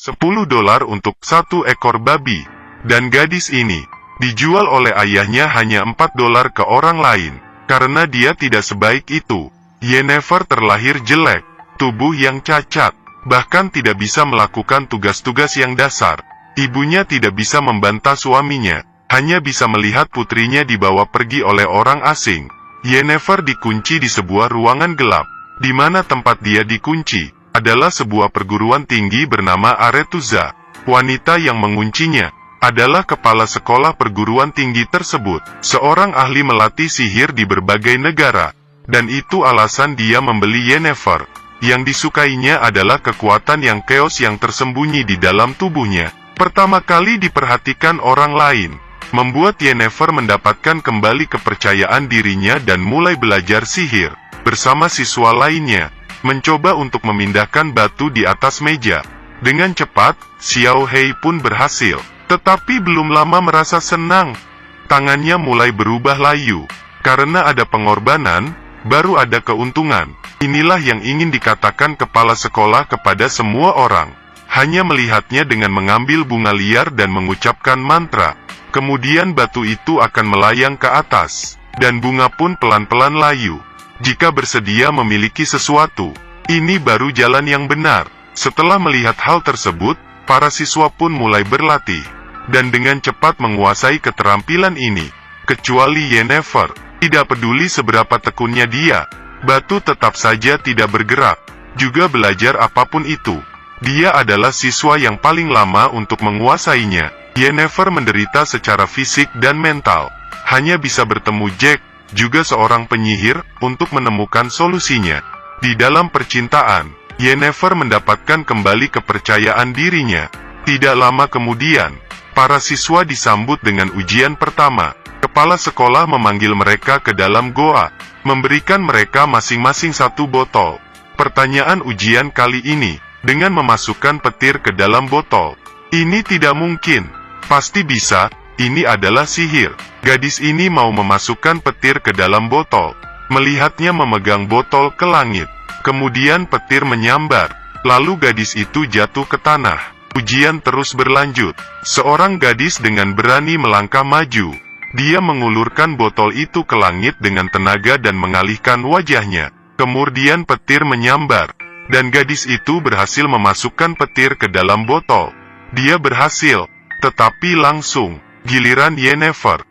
$10 untuk 1 ekor babi. Dan gadis ini dijual oleh ayahnya hanya $4 ke orang lain. Karena dia tidak sebaik itu. Yennefer terlahir jelek, tubuh yang cacat, bahkan tidak bisa melakukan tugas-tugas yang dasar. Ibunya tidak bisa membantah suaminya, hanya bisa melihat putrinya dibawa pergi oleh orang asing. Yennefer dikunci di sebuah ruangan gelap, di mana tempat dia dikunci adalah sebuah perguruan tinggi bernama Aretuza. Wanita yang menguncinya adalah kepala sekolah perguruan tinggi tersebut, seorang ahli melatih sihir di berbagai negara, dan itu alasan dia membeli Yennefer. Yang disukainya adalah kekuatan yang chaos yang tersembunyi di dalam tubuhnya. Pertama kali diperhatikan orang lain, membuat Yennefer mendapatkan kembali kepercayaan dirinya dan mulai belajar sihir. Bersama siswa lainnya, mencoba untuk memindahkan batu di atas meja. Dengan cepat, Xiao Hei pun berhasil. Tetapi belum lama merasa senang. Tangannya mulai berubah layu. Karena ada pengorbanan, baru ada keuntungan. Inilah yang ingin dikatakan kepala sekolah kepada semua orang. Hanya melihatnya dengan mengambil bunga liar dan mengucapkan mantra. Kemudian batu itu akan melayang ke atas. Dan bunga pun pelan-pelan layu. Jika bersedia memiliki sesuatu, ini baru jalan yang benar. Setelah melihat hal tersebut, para siswa pun mulai berlatih. Dan dengan cepat menguasai keterampilan ini. Kecuali Yennefer, tidak peduli seberapa tekunnya dia, batu tetap saja tidak bergerak. Juga belajar apapun itu, dia adalah siswa yang paling lama untuk menguasainya. Yennefer menderita secara fisik dan mental. Hanya bisa bertemu Jack, juga seorang penyihir, untuk menemukan solusinya. Di dalam percintaan, Yennefer mendapatkan kembali kepercayaan dirinya. Tidak lama kemudian, para siswa disambut dengan ujian pertama. Kepala sekolah memanggil mereka ke dalam goa, memberikan mereka masing-masing 1 botol. Pertanyaan ujian kali ini, dengan memasukkan petir ke dalam botol. Ini tidak mungkin. Pasti bisa, ini adalah sihir. Gadis ini mau memasukkan petir ke dalam botol. Melihatnya memegang botol ke langit. Kemudian petir menyambar. Lalu gadis itu jatuh ke tanah. Ujian terus berlanjut. Seorang gadis dengan berani melangkah maju. Dia mengulurkan botol itu ke langit dengan tenaga dan mengalihkan wajahnya. Kemudian petir menyambar. Dan gadis itu berhasil memasukkan petir ke dalam botol. Dia berhasil. Tetapi langsung, giliran Yennefer.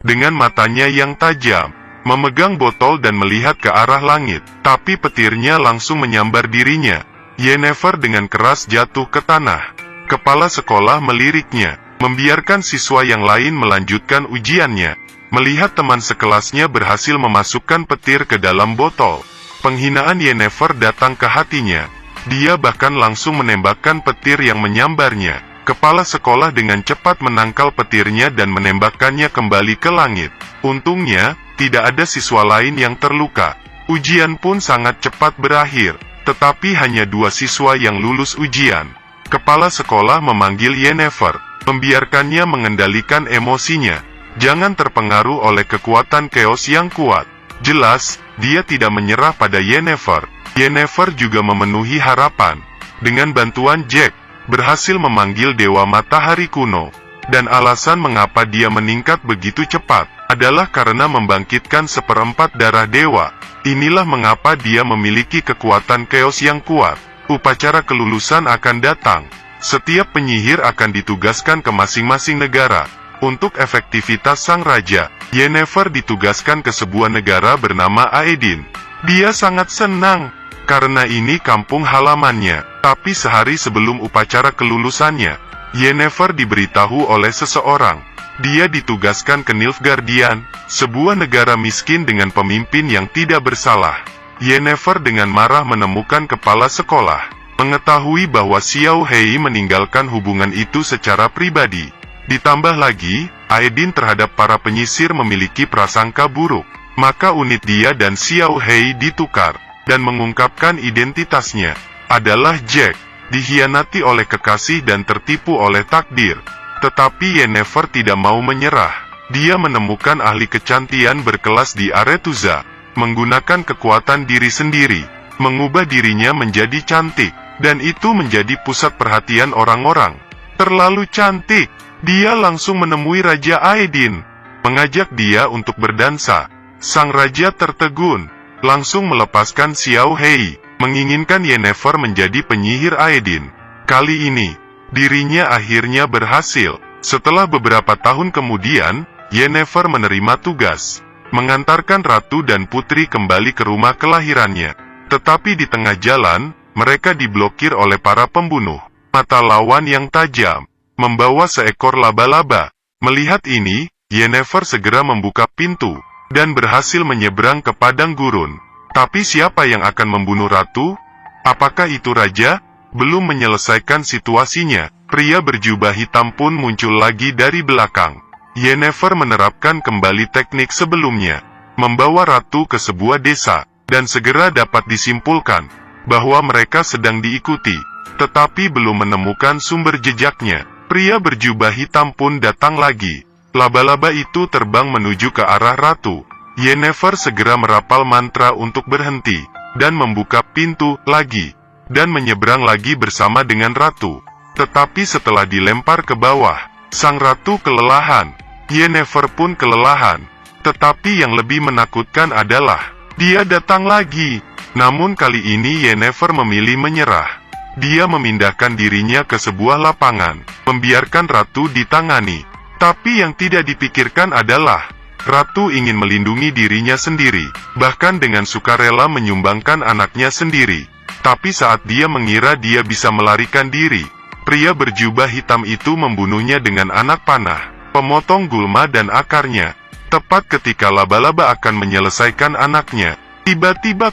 Dengan matanya yang tajam, memegang botol dan melihat ke arah langit. Tapi petirnya langsung menyambar dirinya. Yennefer dengan keras jatuh ke tanah. Kepala sekolah meliriknya, membiarkan siswa yang lain melanjutkan ujiannya. Melihat teman sekelasnya berhasil memasukkan petir ke dalam botol, penghinaan Yennefer datang ke hatinya. Dia bahkan langsung menembakkan petir yang menyambarnya. Kepala sekolah dengan cepat menangkal petirnya dan menembakkannya kembali ke langit. Untungnya, tidak ada siswa lain yang terluka. Ujian pun sangat cepat berakhir, tetapi hanya 2 siswa yang lulus ujian. Kepala sekolah memanggil Yennefer, membiarkannya mengendalikan emosinya. Jangan terpengaruh oleh kekuatan chaos yang kuat. Jelas, dia tidak menyerah pada Yennefer. Yennefer juga memenuhi harapan. Dengan bantuan Jack, berhasil memanggil Dewa Matahari kuno. Dan alasan mengapa dia meningkat begitu cepat, adalah karena membangkitkan 1/4 darah dewa. Inilah mengapa dia memiliki kekuatan chaos yang kuat. Upacara kelulusan akan datang. Setiap penyihir akan ditugaskan ke masing-masing negara. Untuk efektivitas sang raja, Yennefer ditugaskan ke sebuah negara bernama Aedin. Dia sangat senang, karena ini kampung halamannya. Tapi sehari sebelum upacara kelulusannya, Yennefer diberitahu oleh seseorang. Dia ditugaskan ke Nilfgaardian, sebuah negara miskin dengan pemimpin yang tidak bersalah. Yennefer dengan marah menemukan kepala sekolah, mengetahui bahwa Xiao Hei meninggalkan hubungan itu secara pribadi. Ditambah lagi, Aedin terhadap para penyisir memiliki prasangka buruk. Maka unit dia dan Xiao Hei ditukar, dan mengungkapkan identitasnya adalah Jack, dihianati oleh kekasih dan tertipu oleh takdir. Tetapi Yennefer tidak mau menyerah. Dia menemukan ahli kecantian berkelas di Aretuza, menggunakan kekuatan diri sendiri, mengubah dirinya menjadi cantik. dan itu menjadi pusat perhatian orang-orang. Terlalu cantik. Dia langsung menemui Raja Aedin, mengajak dia untuk berdansa. Sang raja tertegun, langsung melepaskan Xiao Hei, menginginkan Yennefer menjadi penyihir Aedin. Kali ini, dirinya akhirnya berhasil. Setelah beberapa tahun kemudian, Yennefer menerima tugas mengantarkan ratu dan putri kembali ke rumah kelahirannya. Tetapi di tengah jalan, mereka diblokir oleh para pembunuh mata lawan yang tajam, membawa seekor laba-laba. Melihat ini, Yennefer segera membuka pintu dan berhasil menyeberang ke padang gurun. Tapi siapa yang akan membunuh ratu? Apakah itu raja? Belum menyelesaikan situasinya, pria berjubah hitam pun muncul lagi dari belakang. Yennefer menerapkan kembali teknik sebelumnya, membawa ratu ke sebuah desa, dan segera dapat disimpulkan bahwa mereka sedang diikuti, tetapi belum menemukan sumber jejaknya. Pria berjubah hitam pun datang lagi. Laba-laba itu terbang menuju ke arah ratu. Yennefer segera merapal mantra untuk berhenti, dan membuka pintu lagi, dan menyeberang lagi bersama dengan ratu. Tetapi setelah dilempar ke bawah, sang ratu kelelahan. Yennefer pun kelelahan. Tetapi yang lebih menakutkan adalah, dia datang lagi. Namun kali ini Yennefer memilih menyerah. Dia memindahkan dirinya ke sebuah lapangan, membiarkan ratu ditangani. Tapi yang tidak dipikirkan adalah, ratu ingin melindungi dirinya sendiri, bahkan dengan sukarela menyumbangkan anaknya sendiri. Tapi saat dia mengira dia bisa melarikan diri, pria berjubah hitam itu membunuhnya dengan anak panah, pemotong gulma dan akarnya. Tepat ketika laba-laba akan menyelesaikan anaknya, tiba-tiba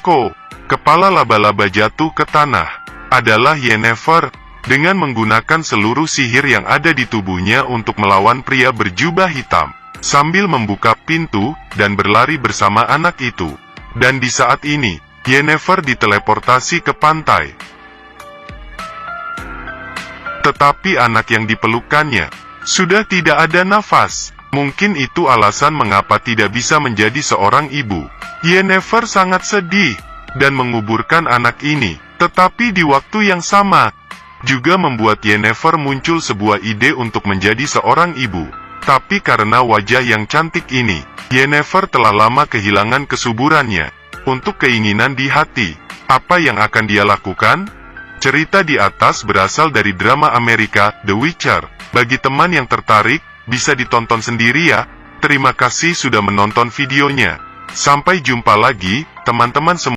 kepala laba-laba jatuh ke tanah. Adalah Yennefer, dengan menggunakan seluruh sihir yang ada di tubuhnya untuk melawan pria berjubah hitam, sambil membuka pintu dan berlari bersama anak itu. Dan di saat ini, Yennefer diteleportasi ke pantai. Tetapi anak yang dipelukannya sudah tidak ada nafas. Mungkin itu alasan mengapa tidak bisa menjadi seorang ibu. Yennefer sangat sedih dan menguburkan anak ini. Tetapi di waktu yang sama, juga membuat Yennefer muncul sebuah ide untuk menjadi seorang ibu. Tapi karena wajah yang cantik ini, Yennefer telah lama kehilangan kesuburannya. Untuk keinginan di hati, apa yang akan dia lakukan? Cerita di atas berasal dari drama Amerika, The Witcher. Bagi teman yang tertarik, bisa ditonton sendiri ya. Terima kasih sudah menonton videonya. Sampai jumpa lagi, teman-teman semua.